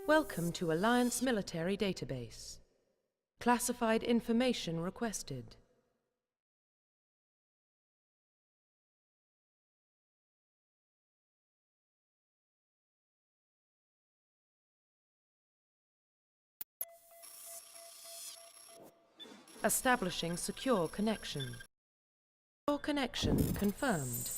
Welcome to Alliance Military Database. Classified information requested. Establishing secure connection. Secure connection confirmed.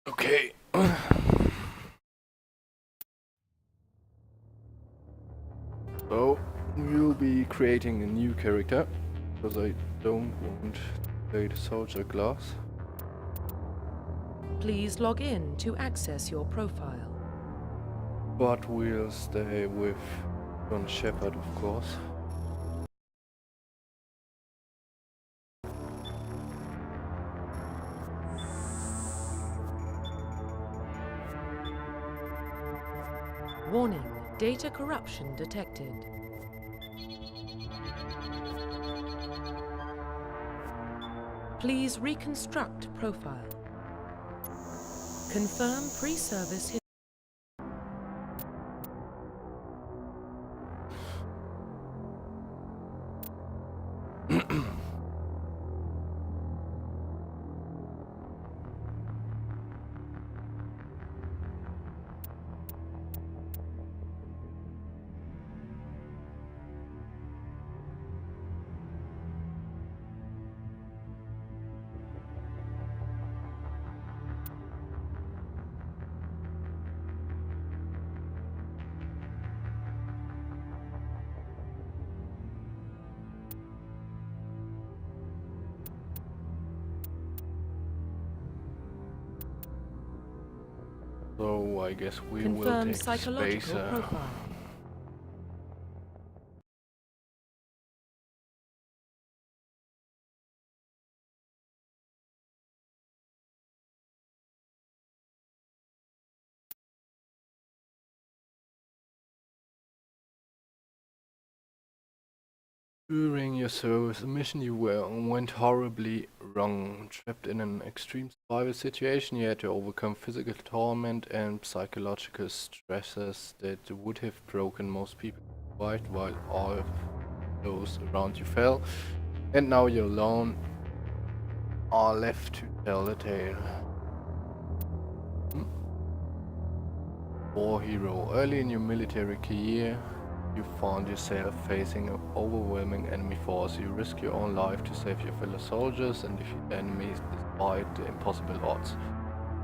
Okay. So, we'll be creating a new character, because I don't want to play the soldier class. Please log in to access your profile. But we'll stay with Shepard, of course. Warning, data corruption detected. Please reconstruct profile. Confirm pre-service history. So I guess we will Confirm take psychological space. profile. During your service, a mission you were on went horribly wrong. Trapped in an extreme survival situation, you had to overcome physical torment and psychological stresses that would have broken most people quite while all of those around you fell. And now you're alone, are left to tell the tale. War hero. Early in your military career, you found yourself facing an overwhelming enemy force. You risk your own life to save your fellow soldiers and defeat enemies despite the impossible odds.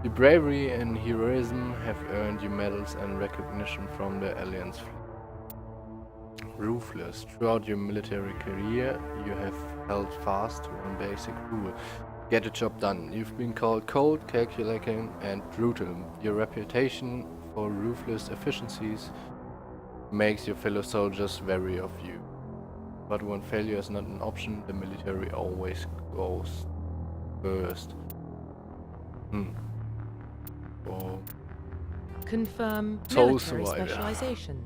Your bravery and heroism have earned you medals and recognition from the Alliance fleet. Ruthless. Throughout your military career, you have held fast to one basic rule. Get the job done. You've been called cold, calculating, and brutal. Your reputation for ruthless efficiencies makes your fellow soldiers wary of you. But when failure is not an option, the military always goes first. Oh. Confirm Soul military survivor. specialization.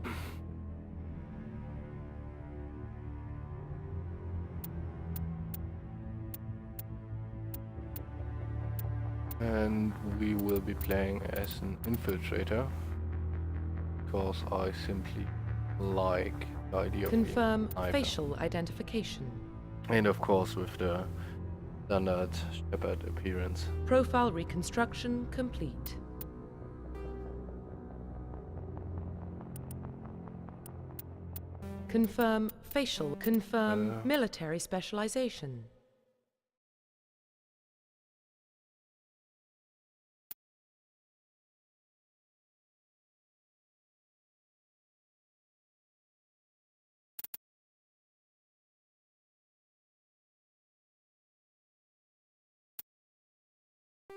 And we will be playing as an infiltrator, because I simply like the idea of Confirm being a sniper. facial identification. And of course with the standard Shepard appearance. Profile reconstruction complete. Confirm facial. Confirm military specialization.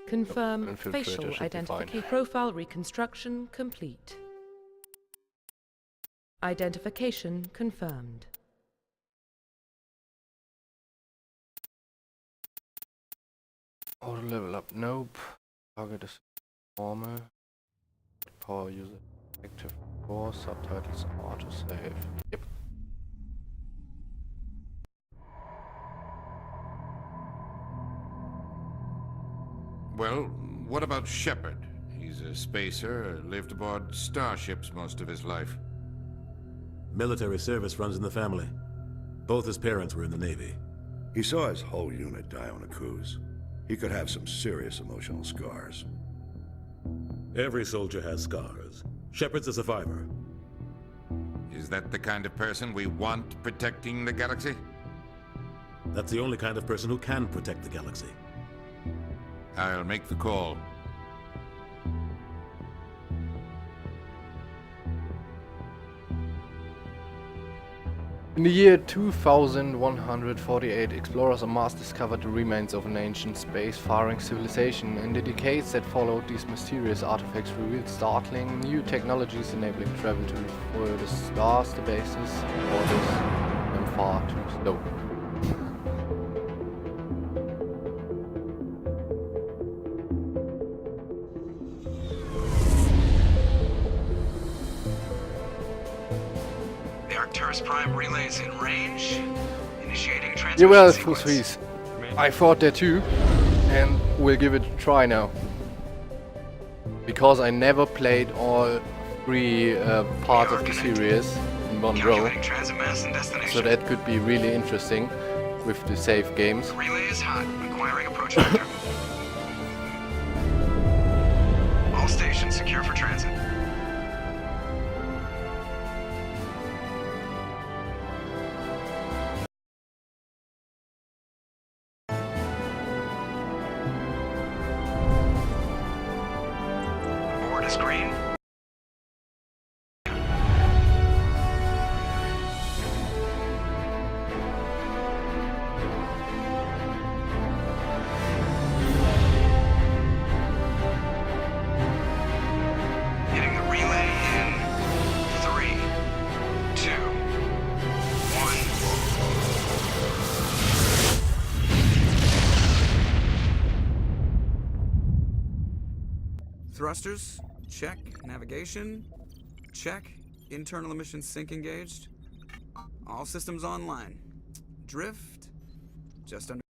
Confirm Infiltrator facial should be identification. fine. Profile reconstruction complete. Identification confirmed. Auto level up, nope. Target is normal. Power user active 4. Subtitles auto save. Yep. Well, what about Shepard? He's a spacer, lived aboard starships most of his life. Military service runs in the family. Both his parents were in the Navy. He saw his whole unit die on a cruise. He could have some serious emotional scars. Every soldier has scars. Shepard's a survivor. Is that the kind of person we want protecting the galaxy? That's the only kind of person who can protect the galaxy. I'll make the call. In the year 2148, explorers on Mars discovered the remains of an ancient space-faring civilization. In the decades that followed, these mysterious artifacts revealed startling new technologies enabling travel to further stars, the bases, borders, and far too slow. Prime relays in range. Initiating transmission Yeah, well, sequence. Fuß. I thought that too, and we'll give it a try now. Because I never played all 3 parts of the series in one row, Calculating transit mass and destination. so that could be really interesting with the save games. Relay is hot. Acquiring approach vector. All stations secure for transit. Board is green. Hitting the relay in 3, 2, 1. Thrusters, check. Navigation, check. Internal emissions sync engaged. All systems online. Drift, just under.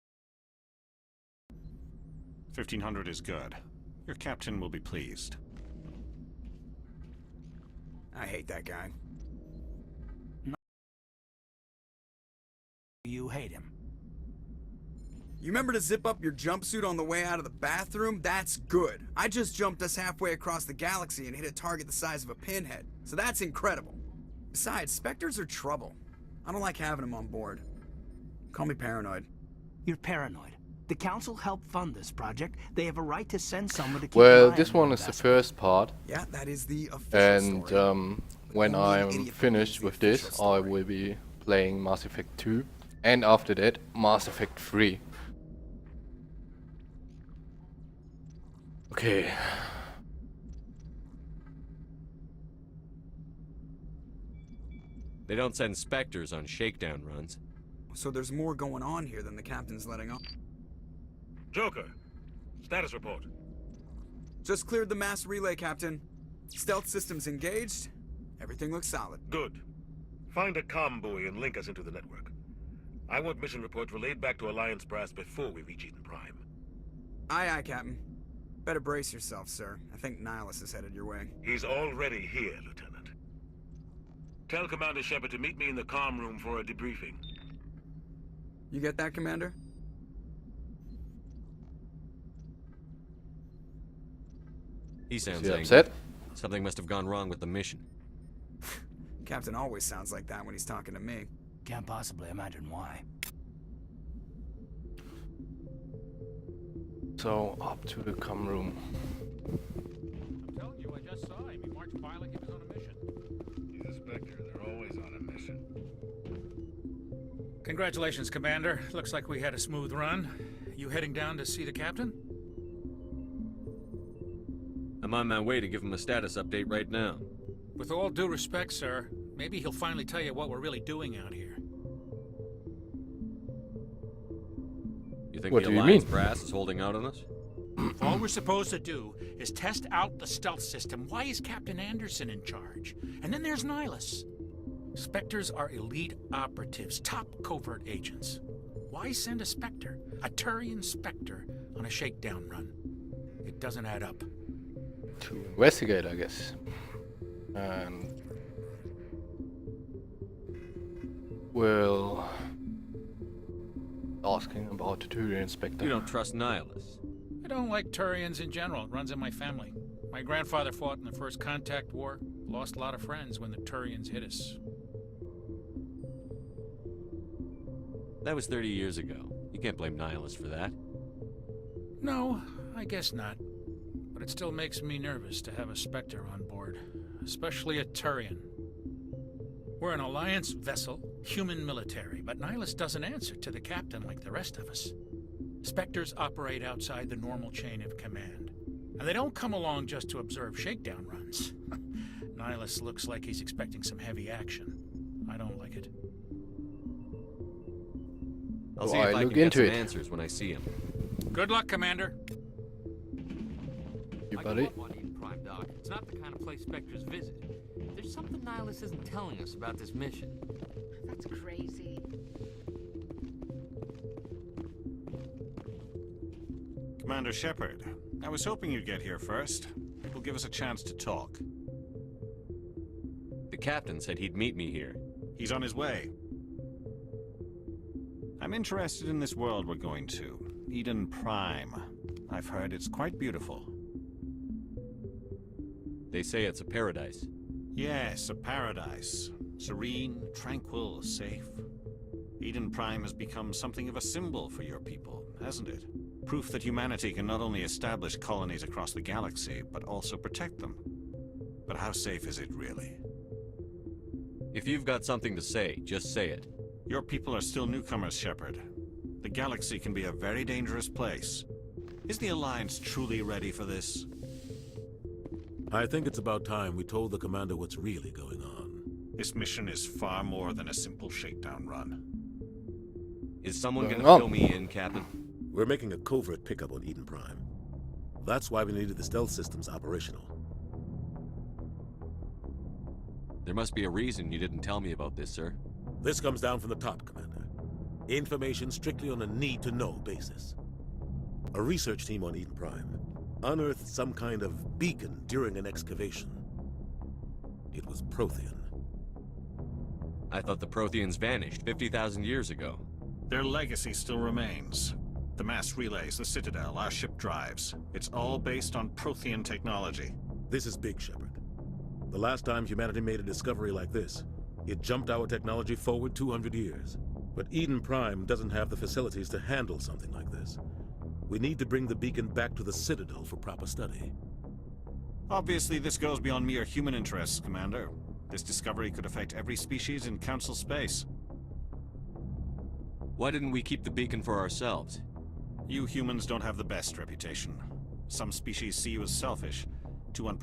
1500 is good. Your captain will be pleased. I hate that guy. You hate him. You remember to zip up your jumpsuit on the way out of the bathroom? That's good. I just jumped us halfway across the galaxy and hit a target the size of a pinhead. So that's incredible. Besides, Spectres are trouble. I don't like having them on board. Call me paranoid. You're paranoid. The Council helped fund this project. They have a right to send someone to keep Well, an eye this on one the is the investment. first part, Yeah, that is the official and story. when Only an I'm idiot finished believes with the this, official I story. will be playing Mass Effect 2, and after that, Mass Effect 3. Okay. They don't send Spectres on shakedown runs. So there's more going on here than the captain's letting on. Joker, status report. Just cleared the mass relay, Captain. Stealth systems engaged. Everything looks solid. Good. Find a comm buoy and link us into the network. I want mission reports relayed back to Alliance brass before we reach Eden Prime. Aye, aye, Captain. Better brace yourself, sir. I think Nihilus is headed your way. He's already here, Lieutenant. Tell Commander Shepard to meet me in the comm room for a debriefing. You get that, Commander? He sounds Is he angry. upset? Something must have gone wrong with the mission. Captain always sounds like that when he's talking to me. Can't possibly imagine why. So, up to the comm room. I'm telling you, I just saw him. He marched by like he was on a mission. He's a Spectre. They're always on a mission. Congratulations, Commander. Looks like we had a smooth run. You heading down to see the captain? I'm on my way to give him a status update right now. With all due respect, sir, maybe he'll finally tell you what we're really doing out here. You think What the do you Alliance mean? brass is holding out on us? If all we're supposed to do is test out the stealth system, why is Captain Anderson in charge? And then there's Nihilus. Spectres are elite operatives, top covert agents. Why send a Spectre, a Turian Spectre, on a shakedown run? It doesn't add up. To investigate, I guess. And well, asking about the Turian Spectre. You don't trust Nihilus. I don't like Turians in general. It runs in my family. My grandfather fought in the First Contact War. Lost a lot of friends when the Turians hit us. That was 30 years ago. You can't blame Nihilus for that. No, I guess not. But it still makes me nervous to have a Spectre on board. Especially a Turian. We're an Alliance vessel, human military, but Nihilus doesn't answer to the captain like the rest of us. Spectres operate outside the normal chain of command. And they don't come along just to observe shakedown runs. Nihilus looks like he's expecting some heavy action. I don't like it. I'll see if I can get some answers when I see him. Good luck, Commander. You I buddy? grew up on Eden Prime, Doc. It's not the kind of place Spectres visit. There's something Nihilus isn't telling us about this mission. That's crazy. Commander Shepard, I was hoping you'd get here first. It will give us a chance to talk. The captain said he'd meet me here. He's on his way. I'm interested in this world we're going to, Eden Prime. I've heard it's quite beautiful. They say it's a paradise. Yes, a paradise. Serene, tranquil, safe. Eden Prime has become something of a symbol for your people, hasn't it? Proof that humanity can not only establish colonies across the galaxy, but also protect them. But how safe is it really? If you've got something to say, just say it. Your people are still newcomers, Shepard. The galaxy can be a very dangerous place. Is the Alliance truly ready for this? I think it's about time we told the commander what's really going on. This mission is far more than a simple shakedown run. Is someone gonna fill me in, Captain? We're making a covert pickup on Eden Prime. That's why we needed the stealth systems operational. There must be a reason you didn't tell me about this, sir. This comes down from the top, Commander. Information strictly on a need-to-know basis. A research team on Eden Prime unearthed some kind of beacon during an excavation. It was Prothean. I thought the Protheans vanished 50,000 years ago. Their legacy still remains. The mass relays, the Citadel, our ship drives. It's all based on Prothean technology. This is big, Shepard. The last time humanity made a discovery like this, it jumped our technology forward 200 years. But Eden Prime doesn't have the facilities to handle something like this. We need to bring the beacon back to the Citadel for proper study. Obviously, this goes beyond mere human interests, Commander. This discovery could affect every species in Council space. Why didn't we keep the beacon for ourselves? You humans don't have the best reputation. Some species see you as selfish, too unprotected.